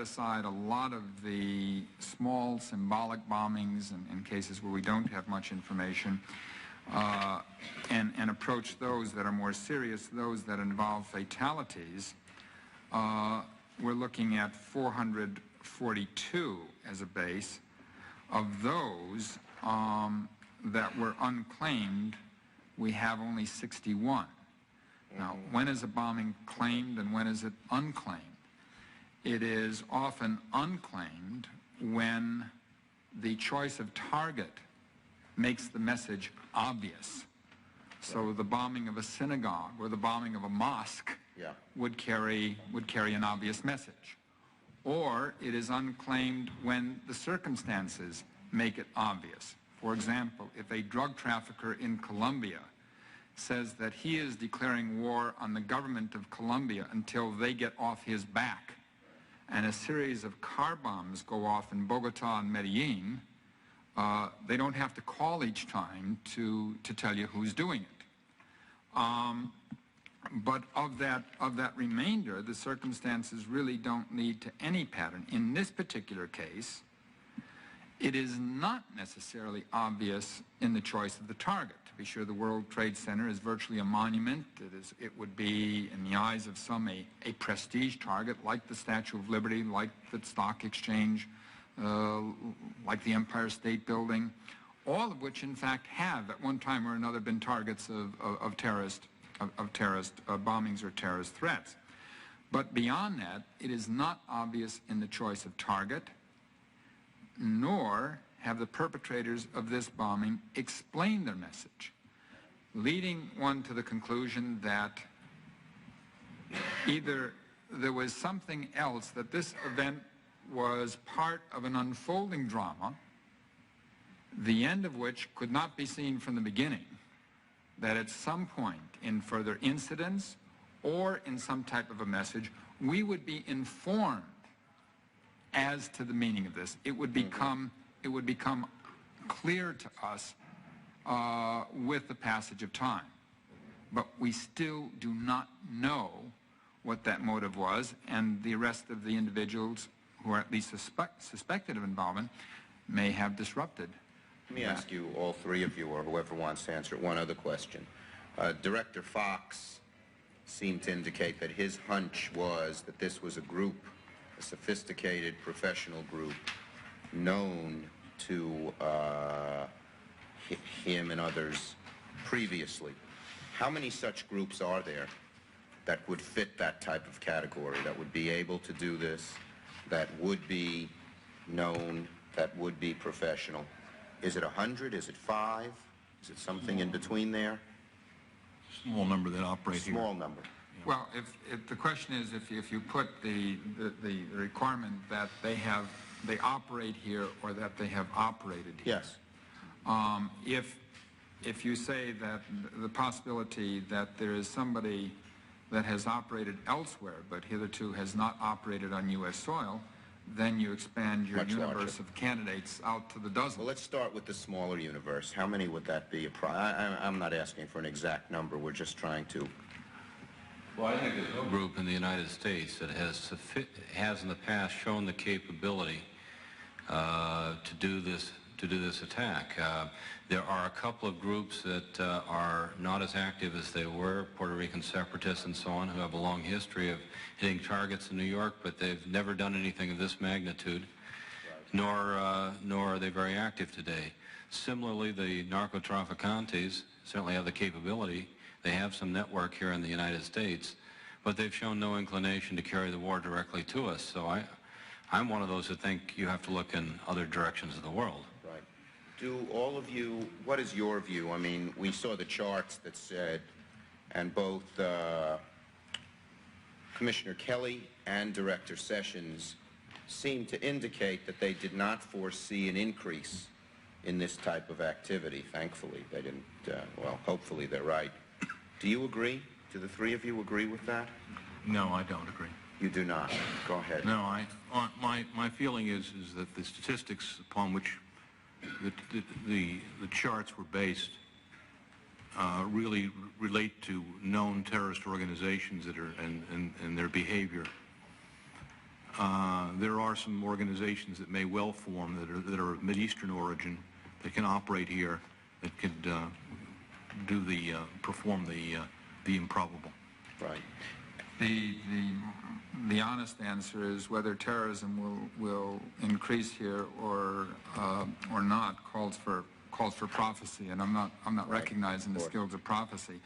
aside a lot of the small symbolic bombings in cases where we don't have much information, and approach those that are more serious, those that involve fatalities, we're looking at 442 as a base. Of those that were unclaimed, we have only 61. Now, when is a bombing claimed and when is it unclaimed? It is often unclaimed when the choice of target makes the message obvious. So the bombing of a synagogue or the bombing of a mosque would carry an obvious message. Or it is unclaimed when the circumstances make it obvious. For example, if a drug trafficker in Colombia says that he is declaring war on the government of Colombia until they get off his back, and a series of car bombs go off in Bogota and Medellin, they don't have to call each time to tell you who's doing it. But of that remainder, the circumstances really don't lead to any pattern. In this particular case, it is not necessarily obvious in the choice of the target. To be sure, the World Trade Center is virtually a monument. It would be, in the eyes of some, a prestige target, like the Statue of Liberty, like the Stock Exchange, like the Empire State Building, all of which, in fact, have, at one time or another, been targets of terrorist bombings or terrorist threats. But beyond that, it is not obvious in the choice of target, nor have the perpetrators of this bombing explained their message, leading one to the conclusion that either there was something else, that this event was part of an unfolding drama, the end of which could not be seen from the beginning, that at some point in further incidents or in some type of a message, we would be informed as to the meaning of this. It would become clear to us with the passage of time. But we still do not know what that motive was, and the arrest of the individuals who are at least suspected of involvement may have disrupted. Let me ask you, all three of you, or whoever wants to answer, one other question. Director Fox seemed to indicate that his hunch was that this was a group, a sophisticated professional group, known to him and others previously. How many such groups are there that would fit that type of category, that would be able to do this, that would be known, that would be professional? Is it 100? Is it 5? Is it something in between there? Small number that operate here. Small number. Yeah. Well, if the question is if you put the requirement that they operate here or that they have operated here. Yes. If you say that the possibility that there is somebody that has operated elsewhere but hitherto has not operated on U.S. soil, then you expand your universe of candidates out to the dozen. Well, let's start with the smaller universe. How many would that be? I'm not asking for an exact number. We're just trying to... Well, I think there's no group in the United States that has in the past shown the capability to do this attack. There are a couple of groups that are not as active as they were, Puerto Rican separatists and so on, who have a long history of hitting targets in New York, but they've never done anything of this magnitude, nor are they very active today. Similarly, the narcotraficantes certainly have the capability. They have some network here in the United States, but they've shown no inclination to carry the war directly to us. So I'm one of those who think you have to look in other directions of the world. Right. Do all of you, what is your view? I mean, we saw the charts that said, and both Commissioner Kelly and Director Sessions seemed to indicate that they did not foresee an increase in this type of activity. Thankfully, they didn't, well, hopefully they're right. Do you agree? Do the three of you agree with that? No, I don't agree. You do not. Go ahead. No, my feeling is that the statistics upon which the charts were based really relate to known terrorist organizations that are and their behavior. there are some organizations that may well form that are of Mideastern origin that can operate here, that could perform the improbable. Right. The honest answer is whether terrorism will increase here or not calls for prophecy, and I'm not Right. recognizing the skills of prophecy.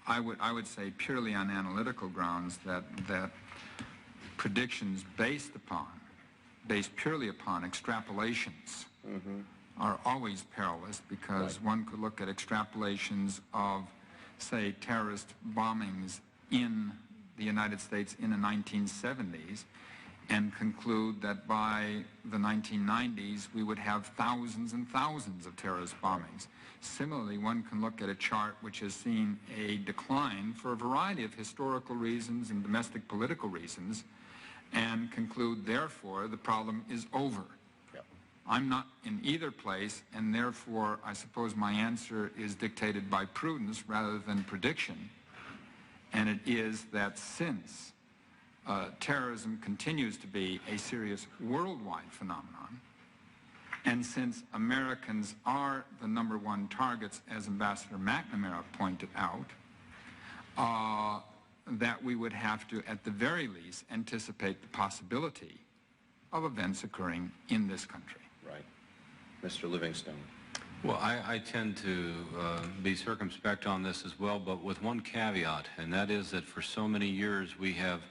I would say purely on analytical grounds that predictions based purely upon extrapolations are always perilous, because one could look at extrapolations of, say, terrorist bombings in the United States in the 1970s and conclude that by the 1990s we would have thousands and thousands of terrorist bombings. Similarly, one can look at a chart which has seen a decline for a variety of historical reasons and domestic political reasons and conclude, therefore, the problem is over. Yep. I'm not in either place, and therefore I suppose my answer is dictated by prudence rather than prediction, and it is that since terrorism continues to be a serious worldwide phenomenon, and since Americans are the #1 targets, as Ambassador McNamara pointed out, that we would have to, at the very least, anticipate the possibility of events occurring in this country. Right. Mr. Livingstone. Well, I tend to be circumspect on this as well, but with one caveat, and that is that for so many years we have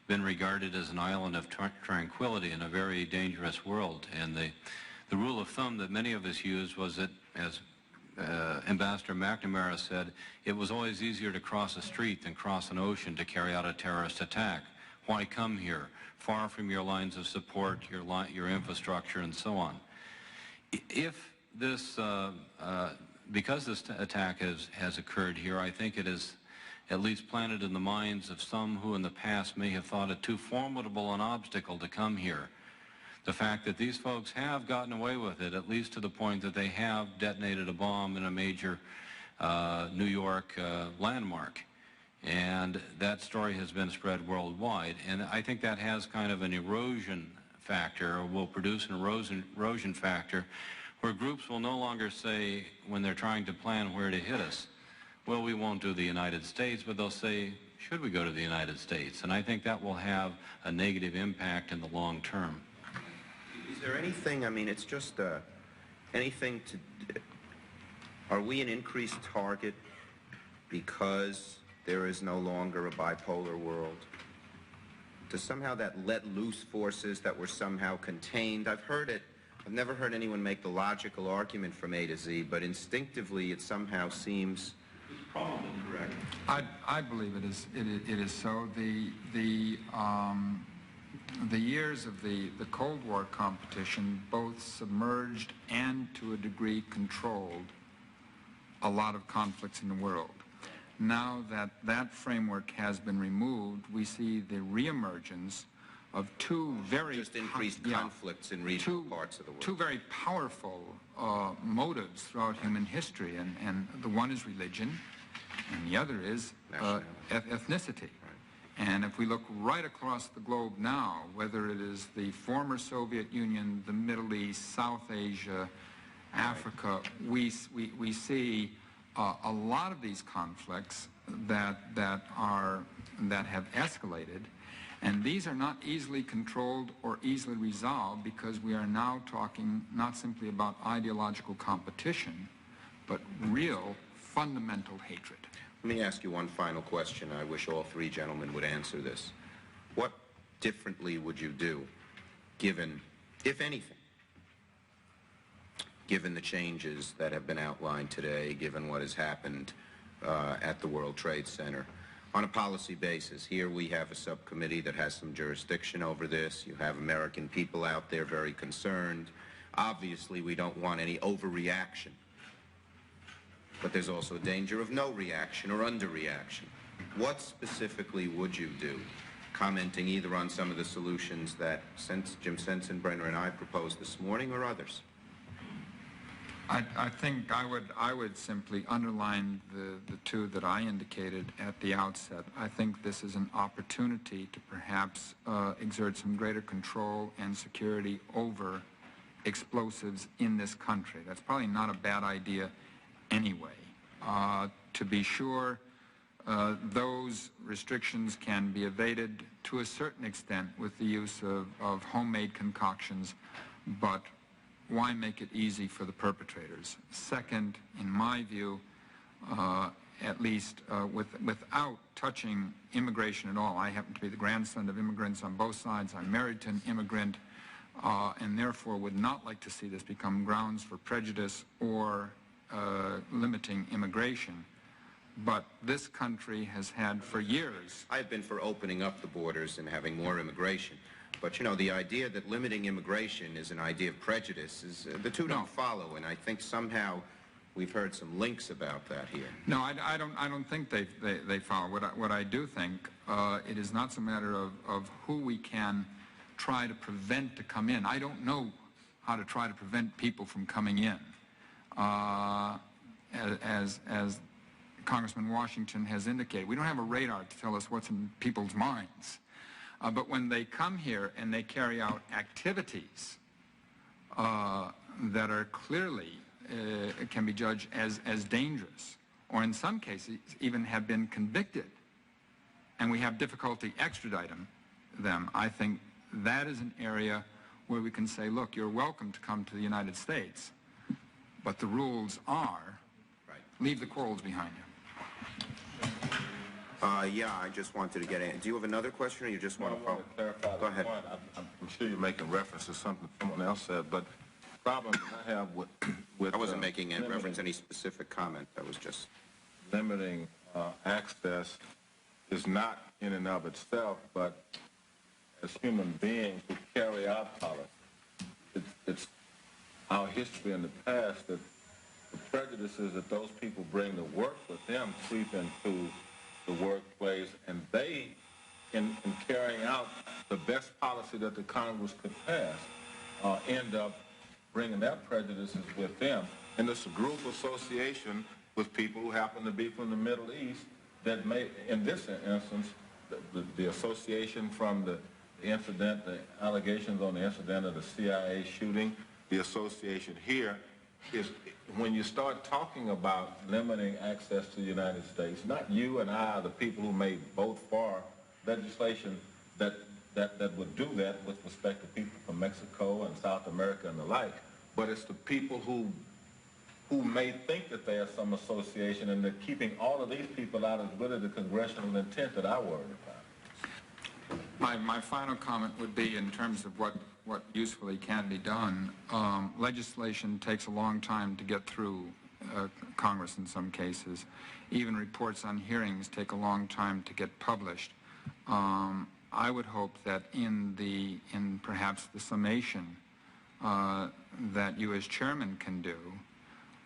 been regarded as an island of tranquility in a very dangerous world. And the rule of thumb that many of us used was that, as Ambassador McNamara said, it was always easier to cross a street than cross an ocean to carry out a terrorist attack. Why come here? Far from your lines of support, your infrastructure, and so on. If this, because this attack has occurred here, I think it is at least planted in the minds of some who in the past may have thought it too formidable an obstacle to come here. The fact that these folks have gotten away with it, at least to the point that they have detonated a bomb in a major New York landmark. And that story has been spread worldwide. And I think that has kind of an erosion factor, or will produce an erosion factor, where groups will no longer say, when they're trying to plan where to hit us, well, we won't do the United States, but they'll say, should we go to the United States? And I think that will have a negative impact in the long term. Is there anything, I mean, it's just anything to, are we an increased target because there is no longer a bipolar world? Does somehow that let loose forces that were somehow contained? I've never heard anyone make the logical argument from A to Z, but instinctively it somehow seems probably correct. I believe it is so. The years of the Cold War competition both submerged and, to a degree, controlled a lot of conflicts in the world. Now that that framework has been removed, we see the reemergence of two very... Just increased conflicts in regional parts of the world. Two very powerful motives throughout human history, and the one is religion, and the other is ethnicity. And if we look right across the globe now, whether it is the former Soviet Union, the Middle East, South Asia, Africa, we see a lot of these conflicts that have escalated, and these are not easily controlled or easily resolved, because we are now talking not simply about ideological competition, but real fundamental hatred. Let me ask you one final question. I wish all three gentlemen would answer this. What differently would you do, given, if anything, given the changes that have been outlined today, given what has happened at the World Trade Center, on a policy basis? Here we have a subcommittee that has some jurisdiction over this. You have American people out there very concerned. Obviously, we don't want any overreaction. But there's also a danger of no reaction or underreaction. What specifically would you do, commenting either on some of the solutions that Jim Sensenbrenner and I proposed this morning, or others? I think I would simply underline the two that I indicated at the outset. I think this is an opportunity to perhaps exert some greater control and security over explosives in this country. That's probably not a bad idea anyway. To be sure, those restrictions can be evaded to a certain extent with the use of homemade concoctions, but why make it easy for the perpetrators? Second, in my view, at least without touching immigration at all, I happen to be the grandson of immigrants on both sides. I'm married to an immigrant, and therefore would not like to see this become grounds for prejudice or limiting immigration. But this country has had for years... I've been for opening up the borders and having more immigration. But, you know, the idea that limiting immigration is an idea of prejudice is, the two don't follow, and I think somehow we've heard some links about that here. No, I don't think they follow. What I do think, it is not a matter of who we can try to prevent to come in. I don't know how to try to prevent people from coming in. As Congressman Washington has indicated, we don't have a radar to tell us what's in people's minds. But when they come here and they carry out activities that are clearly can be judged as dangerous, or in some cases even have been convicted, and we have difficulty extraditing them, I think that is an area where we can say, look, you're welcome to come to the United States, but the rules are, leave the quarrels behind you. Yeah, I just wanted to get in. Do you have another question, or you just want to follow? Clarify Go ahead. Point. I'm sure you're making reference to something someone else said, but the problem I have with I wasn't making any reference to any specific comment. That was just limiting access is not in and of itself, but as human beings who carry out policy, it's our history in the past that the prejudices that those people bring to work with them creep into the workplace, and they, in carrying out the best policy that the Congress could pass, end up bringing their prejudices with them. And it's a group association with people who happen to be from the Middle East that may, in this instance, the association from the incident, the allegations on the incident of the CIA shooting, the association here is when you start talking about limiting access to the United States, not you and I are the people who made vote for legislation that would do that with respect to people from Mexico and South America and the like, but it's the people who may think that there's some association, and they're keeping all of these people out is really the congressional intent that I worry about. My final comment would be in terms of what usefully can be done. Legislation takes a long time to get through Congress in some cases. Even reports on hearings take a long time to get published. I would hope that in perhaps the summation that you as chairman can do,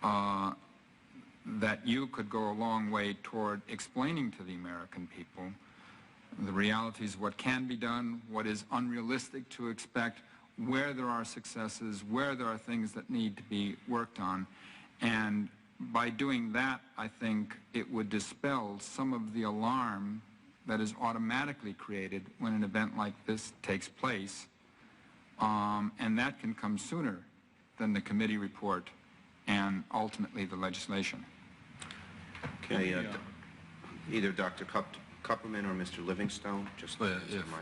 that you could go a long way toward explaining to the American people the realities of what can be done, what is unrealistic to expect, where there are successes, where there are things that need to be worked on. And by doing that, I think it would dispel some of the alarm that is automatically created when an event like this takes place. And that can come sooner than the committee report and ultimately the legislation. okay. Either Dr. Kupperman or Mr. Livingstone, just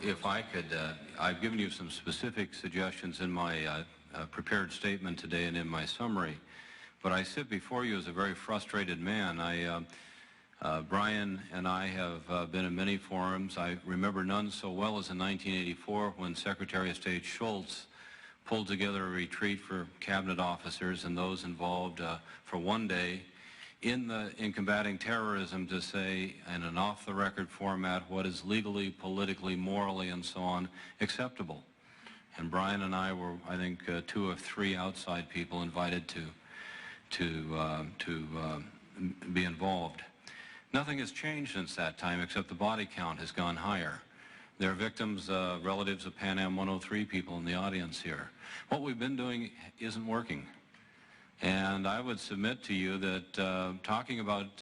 If I could, I've given you some specific suggestions in my prepared statement today and in my summary, but I sit before you as a very frustrated man. Brian and I have been in many forums. I remember none so well as in 1984 when Secretary of State Schultz pulled together a retreat for cabinet officers and those involved for one day in combating terrorism to say in an off-the-record format what is legally, politically, morally, and so on acceptable. And Brian and I were, I think, 2 of 3 outside people invited to be involved. Nothing has changed since that time except the body count has gone higher. There are victims, relatives of Pan Am 103 people in the audience here. What we've been doing isn't working. And I would submit to you that talking about